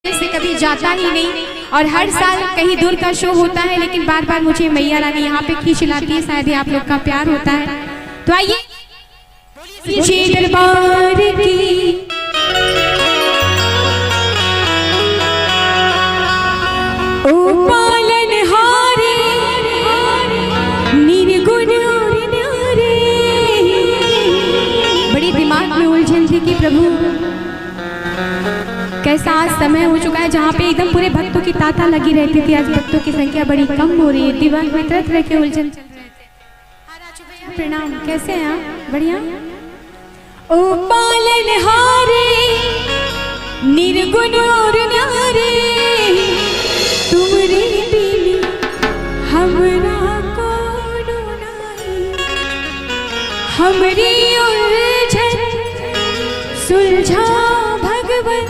से कभी जाता ही नहीं और हर साल कहीं दूर का शो होता है, लेकिन बार बार मुझे मैया रानी यहाँ पे खींच लाती है। शायद ही आप लोग का प्यार होता है। तो आइए दरबार की ओ पालनहारे निर्गुण और न्यारे। बड़ी दिमाग में उलझन थी कि प्रभु कैसा आज समय हो चुका है जहाँ पे एकदम पूरे भक्तों की तांता लगी रहती थी। आज भक्तों की संख्या बड़ी कम हो रही है। दिमाग में तरह तरह के उलझन चल रहे थे। प्रणाम, कैसे हैं आप? बढ़िया। ओ पालनहारे निर्गुण और न्यारे, तुमरे बिन हमरा कोनो नहीं। हमरी उलझन सुलझा भगवन,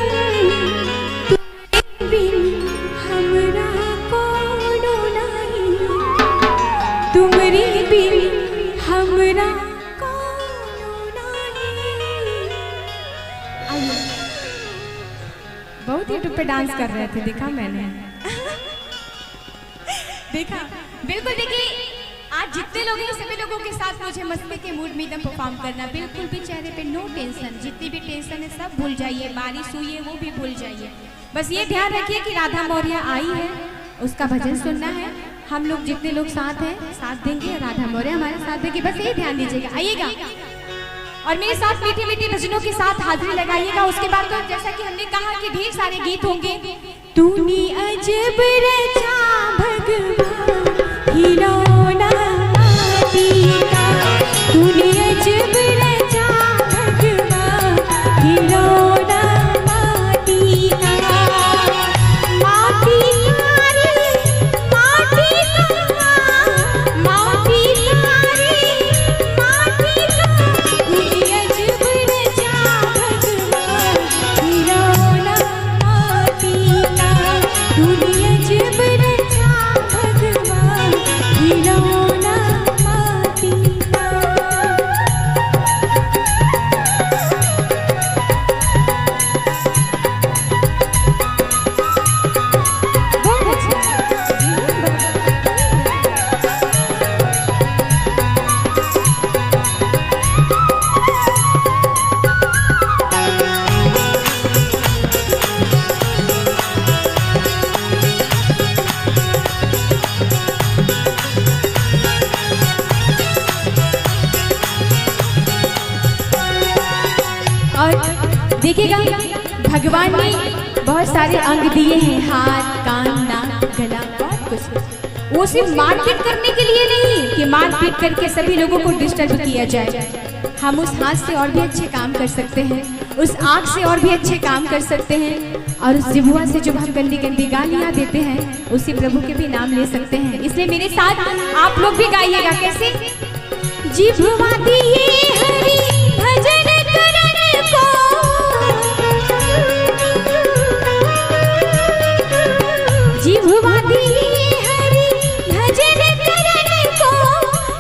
तुमरी बिन हमरा कोनो नहीं। बहुत यूट्यूब पे डांस कर रहे थे, देखा मैंने। देखा, बिल्कुल। देखिए आज जितने लोग हैं सभी लोगों के साथ मुझे मस्ती के मूड में एकदम परफॉर्म करना। बिल्कुल भी चेहरे पे नो टेंशन, जितनी भी टेंशन है सब भूल जाइए। बारिश हुई है वो भी भूल जाइए। बस ये ध्यान रखिए कि राधा मौर्य आई है, उसका भजन सुनना है। हम लोग जितने लोग साथ हैं साथ देंगे, राधा मौर्य हमारे साथ देंगे। बस ये ध्यान दीजिएगा। आइएगा और मेरे साथ मीठे मीठे भजनों के साथ हाजिरी लगाइएगा। उसके बाद तो जैसा कि हमने कहा कि ढेर सारे गीत होंगे। तूने अजब रचा भगवान हिलौना माटीका, तूने अजब रचा भगवान हिलौना माटीका। देखिएगा भगवान ने बहुत सारे अंग दिए हैं, हाथ, कान, नाक, गला, बहुत कुछ। वो सिर्फ मारपीट करने के लिए नहीं कि मारपीट करके सभी लोगों को डिस्टर्ब किया जाए। हम उस हाथ से और भी अच्छे काम कर सकते हैं, उस आँख से और भी अच्छे काम कर सकते हैं, और उस जिह्वा से जो हम गंदी गंदी गालियाँ देते हैं उसी प्रभु के भी नाम ले सकते हैं। इसलिए मेरे साथ आप लोग भी गाइएगा। कैसे? जिह्वा दिए हरि भजन करने को, जिह्वा दिए हरि भजन करने को,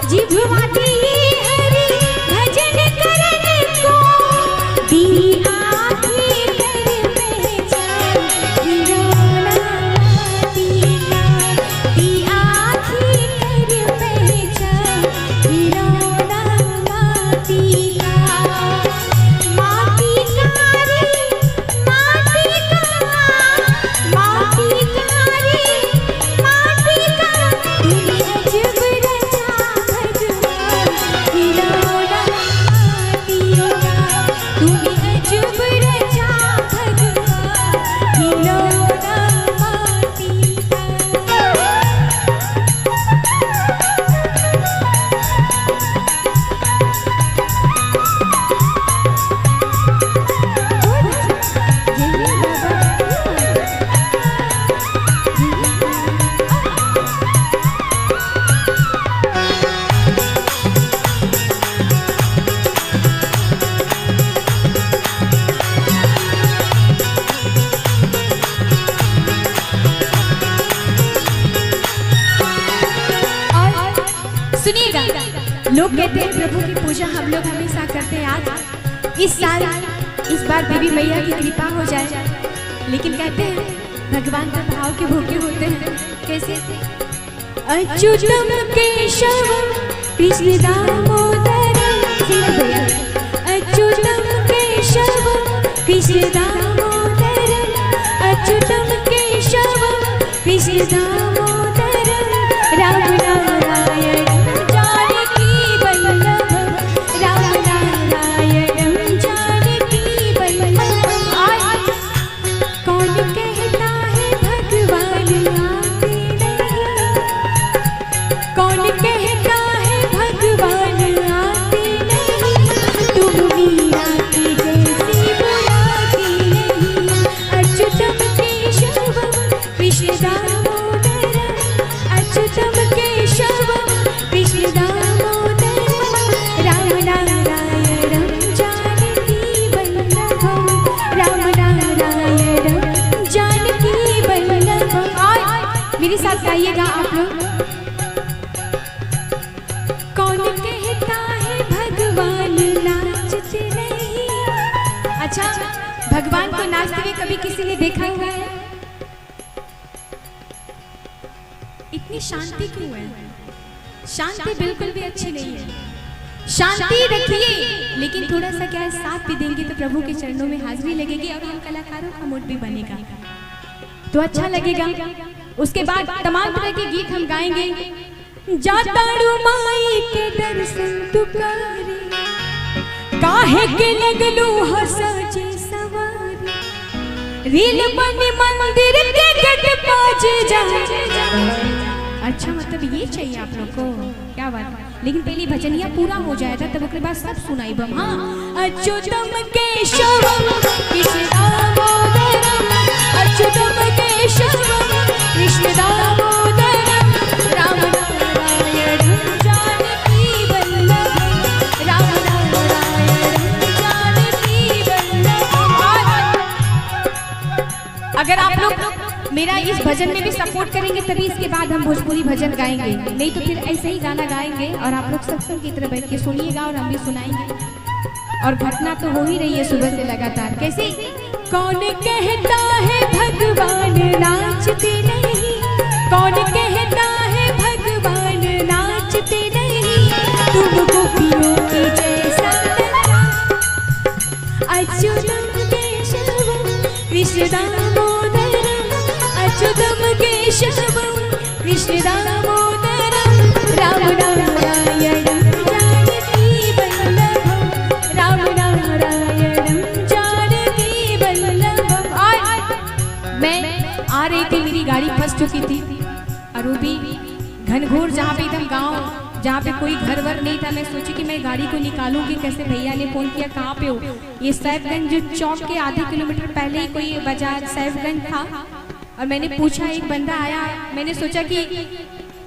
जिह्वा दिए हरि भजन करने को। दी आँखें कर पहचान हिलौना माटीका, दी आँखें कर पहचान हिलौना माटीका। माटीका रे माटीका, माटीका रे माटीका, तूने अजब रचा भगवान हिलौना माटीका, तूने अजब रचा भगवान हिलौना माटीका। सुनिएगा, लोग कहते हैं प्रभु की पूजा हम लोग हमेशा करते हैं। आज इस साल इस बार देवी मैया की कृपा हो जाए, लेकिन कहते हैं भगवान का भाव के भूखे होते हैं। कैसे? अच्युतम केशव कृष्ण दामोदर, अच्युतम केशव कृष्ण दामोदर, अच्युतम केशव कृष्ण दामोदर, राम नारायण जानकी वल्लभ, राम नारायण जानकी वल्लभ। कौन कहता है भगवान आते नहीं, कौन कहता है भगवान आते नहीं, तुम मीरा की जैसी बुलाती नहीं। अच्युतम केशव कृष्ण दामोदर, अच्युतम केशव कृष्ण दामोदर, राम नारायण जानकी वल्लभ, राम नारायण जानकी वल्लभ। मेरे साथ गाइएगा आप लोग। कौन कहता है भगवान नाचते नहीं। अच्छा, भगवान को नाचते हुए कभी किसी ने देखा हुआ है? इतनी शांति क्यों है? शांति बिल्कुल भी अच्छी नहीं है। शांति रखिए, लेकिन थोड़ा सा क्या है, साथ भी देंगे तो प्रभु के चरणों में हाजिरी लगेगी और हम कलाकारों का मूड भी बनेगा तो अच्छा लगेगा। उसके बाद तमाम तरह के गीत हम गाएंगे। जाताड़ू माई के दर्शन तू करे, काहे के लगलू हसजे सवारी, रील बनी मंदिर के गट पाज जा। अच्छा, मतलब ये चाहिए आप लोग को, क्या बात है। लेकिन पहले भजनिया पूरा हो जाएगा तब उसके बाद सब सुनाई बम। हाँ, अच्युतम केशव कृष्ण दामोदर, अच्युतम केशव कृष्ण दामोदर, राम नारायण जानकी वल्लभ, राम नारायण जानकी वल्लभ। अगर आप लोग मेरा इस भजन में भी सपोर्ट करेंगे तभी इसके बाद हम भोजपुरी भजन गाएंगे, नहीं तो फिर ऐसे ही गाना गाएंगे और आप लोग सत्संग की तरह बैठ के सुनिएगा और हम भी सुनाएंगे। और घटना तो हो ही रही है सुबह से लगातार। कैसे? कौन कहता है भगवान नाचते नहीं, कौन कहता है भगवान नाचते नहीं, तुम गोपियों की जैसा अच्युतम केशव कृष्ण दामोदर, अच्युतम केशव कृष्ण दामोदर, राम नारायण जानकी वल्लभ, राम नारायण जानकी वल्लभ। मैं आ रही थी, मेरी गाड़ी फंस चुकी थी और वो भी घनघोर, जहाँ पे एकदम गांव, जहाँ पे कोई घर वर नहीं था। मैं सोची कि मैं गाड़ी को निकालूंगी कैसे। भैया ने फोन किया, कहाँ पे हो? ये सैफगंज जो चौक के आधे किलोमीटर पहले ही कोई बाजार सैफगंज था। और मैंने पूछा, एक बंदा आया, मैंने सोचा कि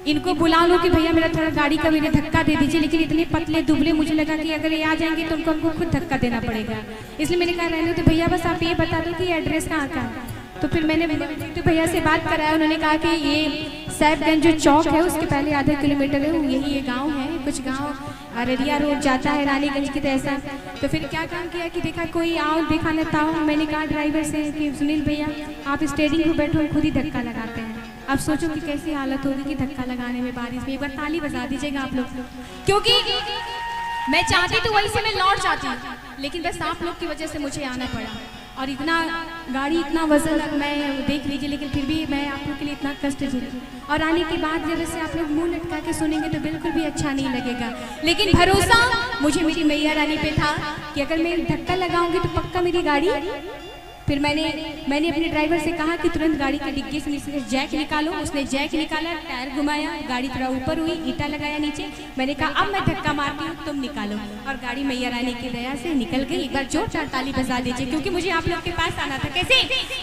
इनको बुला लो कि भैया मेरा थोड़ा गाड़ी का मेरे धक्का दे दीजिए, लेकिन इतने पतले दुबले, मुझे लगा कि अगर ये आ जाएंगे तो उनको हमको खुद धक्का देना पड़ेगा। इसलिए मैंने कहा रहने तो भैया बस आप ये बता दो कि एड्रेस कहाँ का है। तो फिर मैंने तो भैया से बात कराया, उन्होंने कहा कि ये सैफगंज जो चौक है उसके पहले आधा किलोमीटर है, यही ये गांव है। कुछ गांव अररिया रोड जाता है रानीगंज की तरह ऐसा। तो फिर क्या काम किया कि देखा कोई आओ, देखा न था। मैंने कहा ड्राइवर से कि सुनील भैया आप स्टेयरिंग पर बैठो, खुद ही धक्का लगाते हैं। अब सोचो कि कैसी हालत होगी कि धक्का लगाने में बारिश में। एक बार ताली बजा दीजिएगा आप लोग, क्योंकि मैं चाहती तो वहीं से मैं लौट जाती, लेकिन बस आप लोग की वजह से मुझे आना पड़ा। और इतना गाड़ी, इतना वजन मैं देख लीजिए, लेकिन फिर भी मैं आप लोग के लिए इतना कष्ट झेली। और आने के बाद जब से आप लोग मुंह लटका के सुनेंगे तो बिल्कुल भी अच्छा नहीं लगेगा। लेकिन भरोसा मुझे मेरी मैया रानी पे था कि अगर मैं धक्का लगाऊंगी तो पक्का मेरी गाड़ी। फिर मैंने अपने ड्राइवर से कहा कि तुरंत गाड़ी के डिग्गी से जैक निकालो। उसने जैक निकाला, टायर घुमाया, गाड़ी थोड़ा ऊपर हुई, ईटा लगाया नीचे। मैंने कहा अब मैं धक्का मारती हूँ, तुम निकालो। और गाड़ी मैया रानी की दया से निकल गई। एक बार जोरदार ताली बजा दीजिए, क्योंकि मुझे आप लोग के पास आना था। कैसे?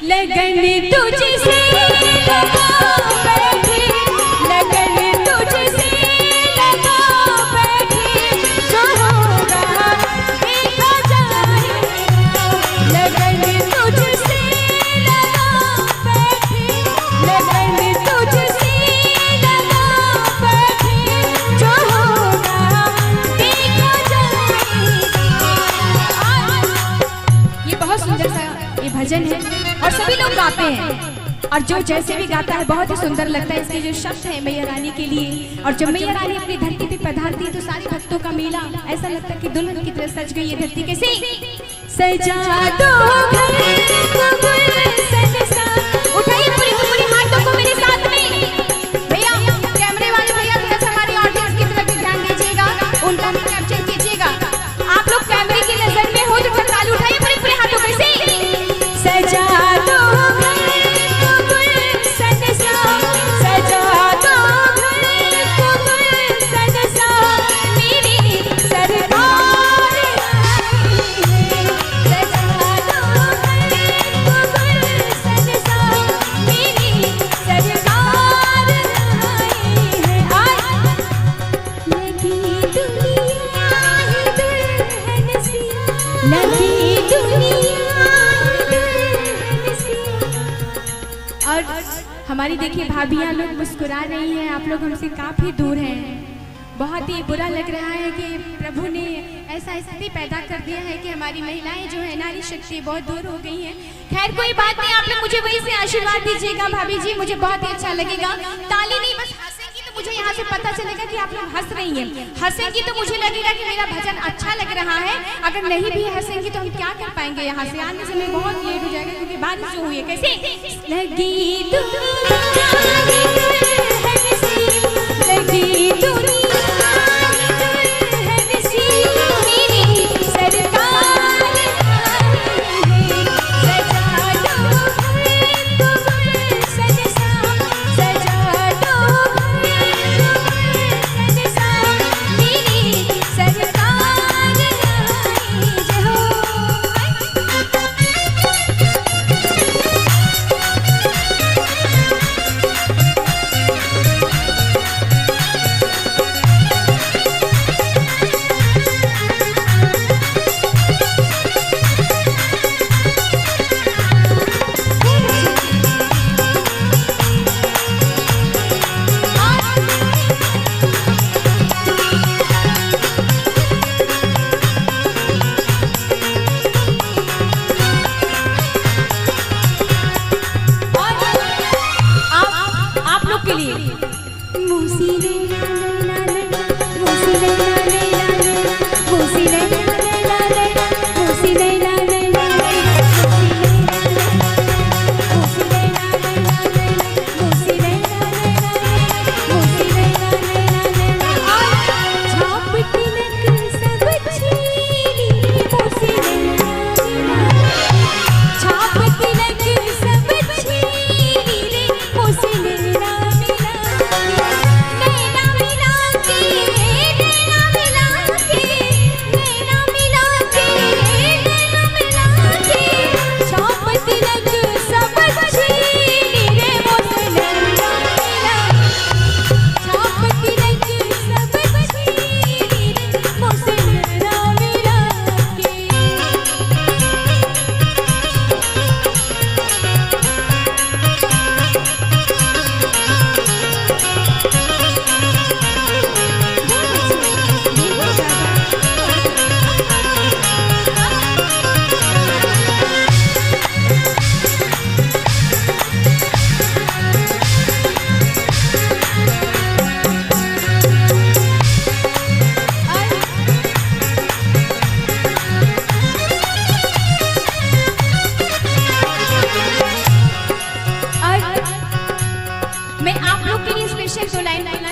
लगन तुझसे लगा बैठी, लगन तुझसे लगा बैठी, जो होगा देखा जाएगा। लगन तुझसे लगा बैठी, लगन तुझसे लगा बैठी, जो होगा देखा जाएगा। ये बहुत सुंदर सा ये भजन है और सभी लोग हैं और जो जैसे भी गाता है बहुत ही सुंदर लगता है। इसके जो शब्द है मैया रानी के लिए, और जब मैया रानी अपनी धरती पे पधारती है तो सारे भक्तों का मेला ऐसा लगता है कि दुल्हन की तरह सज गई है धरती। कैसे सजा दो उठाइए पूरे हाथों को मेरे साथ में। भैया कैमरे वाले भैया थोड़ा सा हमारी ऑडियंस की तरफ भी ध्यान दीजिएगा, उनका भी कैप्चर कीजिएगा। आप लोग कैमरे की नजर में हो तो ताली उठाइए पूरे हाथों को। कैसे सजा दो और हमारी देखिए भाभियाँ लोग मुस्कुरा रही हैं। आप लोग हमसे काफ़ी दूर हैं। बहुत ही बुरा लग रहा है कि प्रभु ने ऐसा स्थिति पैदा कर दिया है कि हमारी महिलाएं जो है नारी शक्ति बहुत दूर हो गई हैं। खैर कोई बात नहीं, आप लोग मुझे वही से आशीर्वाद दीजिएगा भाभी जी, मुझे बहुत ही अच्छा लगेगा। ताली नहीं बस हंसेंगी तो मुझे यहाँ से पता चलेगा कि आप लोग हंस रही हैं। हंसेंगी तो मुझे लगेगा कि मेरा भजन अच्छा लग रहा है। अगर नहीं भी हंसेंगी तो हम क्या कर पाएंगे, यहाँ से आने से मैं बहुत लेट हो जाएगा क्योंकि बारिश जो हुई है। कैसे लगी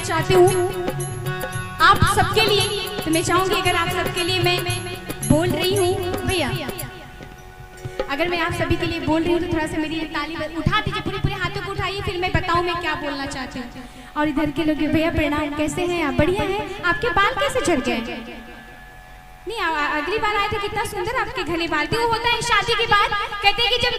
चाहती हूँ आप सबके लिए, तो मैं चाहूंगी अगर आप सबके लिए मैं बोल रही हूँ भैया, अगर मैं आप सभी के लिए बोल रही हूँ तो थोड़ा सा मेरी ताली उठा दीजिए, पूरे हाथों को उठाइए, फिर मैं बताऊँ मैं क्या बोलना चाहती हूँ। और इधर के लोग भैया प्रणाम, कैसे हैं आप? बढ़िया है। आपके बाल कैसे झड़ गए? नहीं अगली बार आए थे कितना सुंदर आपके घने बाल थे। वो होता है शादी के बाद कहते हैं कि जब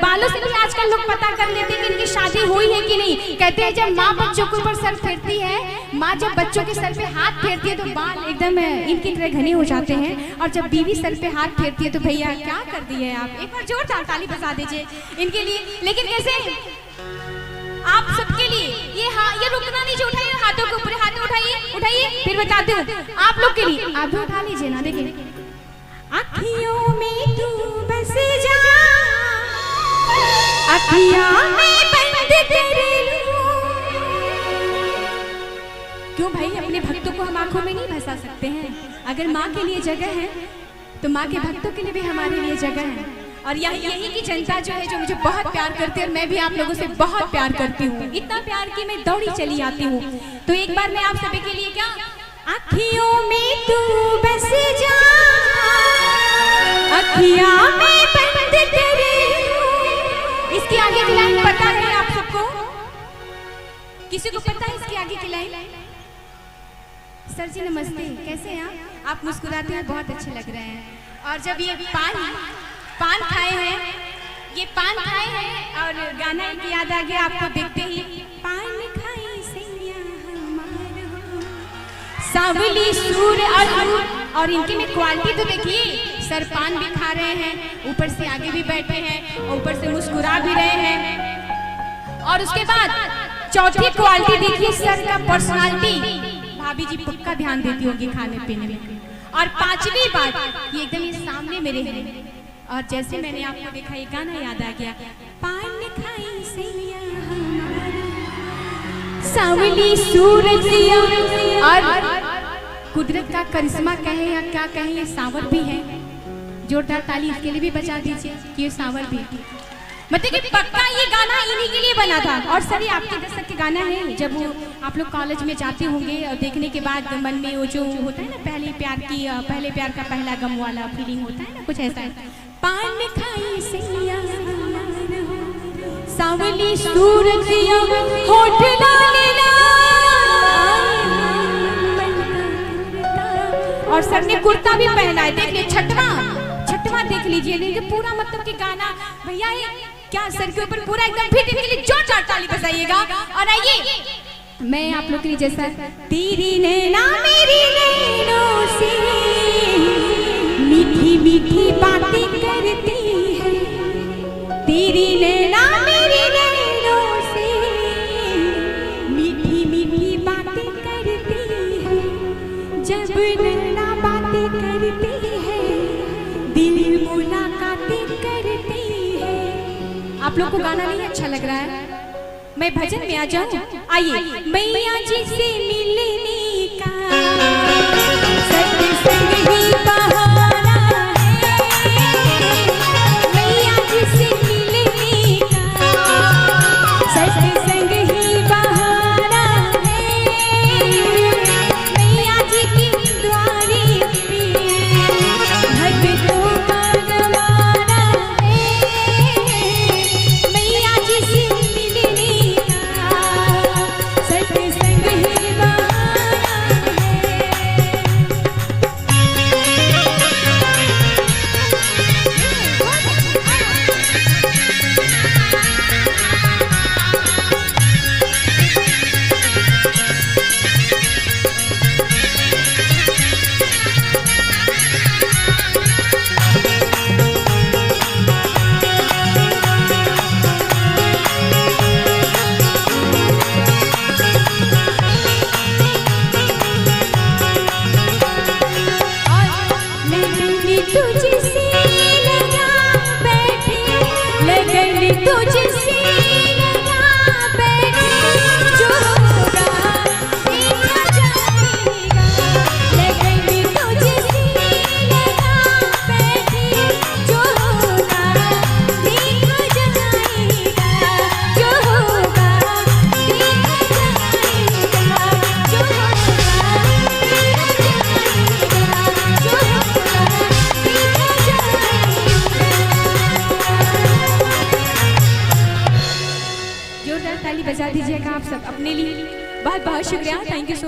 बालों से भी आजकल लोग पता कर लेते हैं कि इनकी शादी हुई है कि नहीं। कहते हैं जब माँ बच्चों के ऊपर सर फेरती है, माँ जब बच्चों के सर पे हाथ फेरती है तो बाल एकदम इनकी तरह घने हो जाते हैं, और जब बीवी सर पे हाथ फेरती है तो भैया क्या कर दिए आप। एक बार जोरदार ताली बजा दीजिए इनके लिए। लेकिन कैसे आप सबके लिए ये रुकना नहीं, जो उठाइए हाथों के ऊपर, हाथ उठाइए फिर बताते हूँ आप लोग के लिए। आप भी उठा लीजिए ना। देखिए आँखियों में तू बस जा, अखियां में बंद कर लूं। क्यों भाई, अपने भक्तों को हम आंखों में नहीं बसा सकते हैं? अगर माँ के लिए जगह है तो माँ के भक्तों के लिए भी हमारे लिए जगह है। और यही की जनता जो है, जो मुझे बहुत प्यार करती है, और मैं भी आप लोगों से बहुत प्यार करती हूँ, इतना प्यार कि मैं दौड़ी चली आती हूँ। तो एक बार मैं आप सभी के लिए क्या, अखियों में तू बस जा, अखियां में बंद कर लूं। इसके आगे की लाइन पता है आप सबको? किसी को पता है इसके आगे की लाइन? सर जी नमस्ते, कैसे हैं आप मुस्कुराते हुए बहुत अच्छे लग रहे हैं। और जब ये पान खाए हैं, ये पान खाए हैं और गाना एक याद आ गया आपको देखते ही, पान खाई सैया हमारा सावली सूर। और इनकी में क्वालिटी तो देखिए, सर पान भी खा रहे हैं, ऊपर से आगे भी बैठे हैं, ऊपर से मुस्कुरा भी रहे हैं। और उसके बाद चौथी क्वालिटी देखिए, सर का पर्सनालिटी, भाभी जी पक्का ध्यान देती होंगी खाने पीने में। और पांचवी बात, ये एकदम ये सामने मेरे हैं, और जैसे मैंने आपको देखा ये गाना याद आ गया, पान खाई सैया हमारा सावली सूरज। और कुदरत का करिश्मा कहे या क्या कहे, ये सांवर भी है। जोरदार ताली इसके लिए भी बजा दीजिए कि ये सांवर भी, मतलब कि पक्का ये गाना इन्हीं के लिए बना था। और सर ये आपके दशक के गाना है, जब वो आप लोग कॉलेज में जाते होंगे और देखने के बाद मन में वो जो होता है ना, पहले प्यार का पहला गम वाला फीलिंग होता है ना, कुछ ऐसा है। पान खाई सैया सावली सूरज, होठ लाले और सर ने कुर्ता भी पहना है, देख लीजिए, छठवां देख लीजिए। नहीं पूरा मतलब कि गाना भैया ये क्या, सर के ऊपर पूरा एकदम फिट, इनके लिए जोरदार ताली बजाइएगा। और आइए मैं आप लोग के लिए, जैसा तेरी नैना मेरी नैनों से मीठी मीठी बातें करती है, तेरी नैना मेरी नैनों से मीठी मीठी बातें करती है, जब नैना बातें करती है दिल मुलाकातें करती है। आप लोग को गाना नहीं अच्छा लग रहा है? मैं भजन में आ जाऊं? आइए, मैया जी से मिलने का सत्संग ही बहाना है, मैया जी से मिलने का सत्संग ही बहाना है, मैया जी की द्वारी पे भक्तों का जमाना है, मैया जी से मिलने का सत्संग ही बहाना तुझसे लगा बैठे, जो होगा देखा जाएगा, लगन तुझसे लगा बैठे, जो होगा देखा जाएगा, जो होगा देखा जाएगा, जो होगा देखा जाएगा, जो होगा जोरदार ताली बजा दीजिएगा आप सब अपने लिए। बहुत बहुत शुक्रिया, थैंक यू सो